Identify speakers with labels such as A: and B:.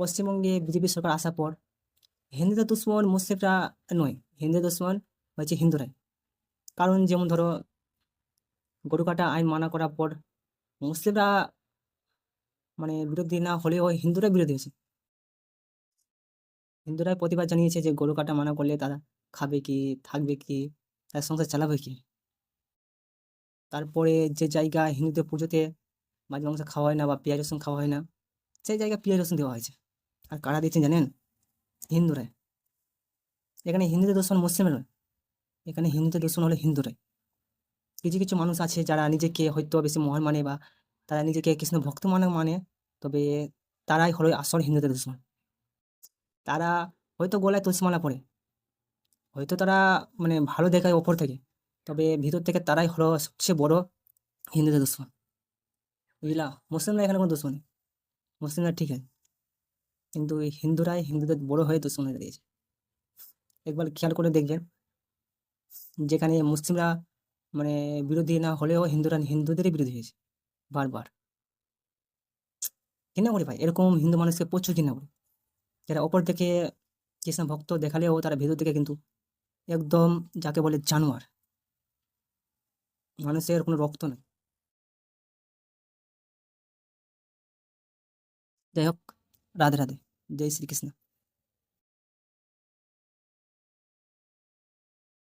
A: পশ্চিমবঙ্গে বিজেপি সরকার আসার পর হিন্দুদের দুশ্মন মুসলিমরা নয়, হিন্দুদের দুশ্মন হচ্ছে হিন্দুরাই। কারণ যেমন ধরো, গরু কাটা আইন মানা করার পর মুসলিমরা বিরোধী না হলেও হিন্দুরা বিরোধী হয়েছে। হিন্দুরাই প্রতিবাদ জানিয়েছে যে গরু কাটা মানা করলে তারা খাবে কি, থাকবে কি, তার সংসার চালাবে কি। তারপরে যে জায়গায় হিন্দুদের পুজোতে মাছ মাংস খাওয়া হয় না বা পেঁয়াজ রসুন খাওয়া হয় না, সেই জায়গায় পেঁয়াজ রসুন দেওয়া হয়েছে। আর কারা দিচ্ছেন জানেন? হিন্দুরাই। এখানে হিন্দুদের দূষণ মুসলিমের নয়, এখানে হিন্দুদের দূষণ হলো হিন্দুরাই। কিছু কিছু মানুষ আছে যারা নিজেকে হয়তো বেশি মহান মানে বা তারা নিজেকে কৃষ্ণ ভক্ত মানে, তবে তারাই হলো আসল হিন্দুদের দুশ্মন। তারা হয়তো গলায় তুলসী মালা পরে, হয়তো তারা ভালো দেখায় ওপর থেকে, তবে ভিতর থেকে তারাই হলো সবচেয়ে বড় হিন্দুদের দুশ্মন। বুঝলা? মুসলিমরা এখানে কোনো দুশ্মন নেই, মুসলিমরা ঠিক আছে, কিন্তু এই হিন্দুরাই হিন্দুদের বড় হয়ে দুশ্মন হয়ে দাঁড়িয়েছে। একবার খেয়াল করে দেখবেন, যেখানে মুসলিমরা মানে বিরোধী না হলেও হিন্দুরা হিন্দুদেরই বিরোধী হয়েছে বারবার। ঘৃণা করি ভাই, এরকম হিন্দু মানুষকে প্রচুর ঘৃণা করি, যারা ওপর থেকে কৃষ্ণ ভক্ত দেখালেও তারা ভেতর থেকে কিন্তু একদম যাকে বলে জানোয়ার, মানুষের কোনো রক্ত নেই। যাই হোক, রাধে রাধে, জয় শ্রীকৃষ্ণ।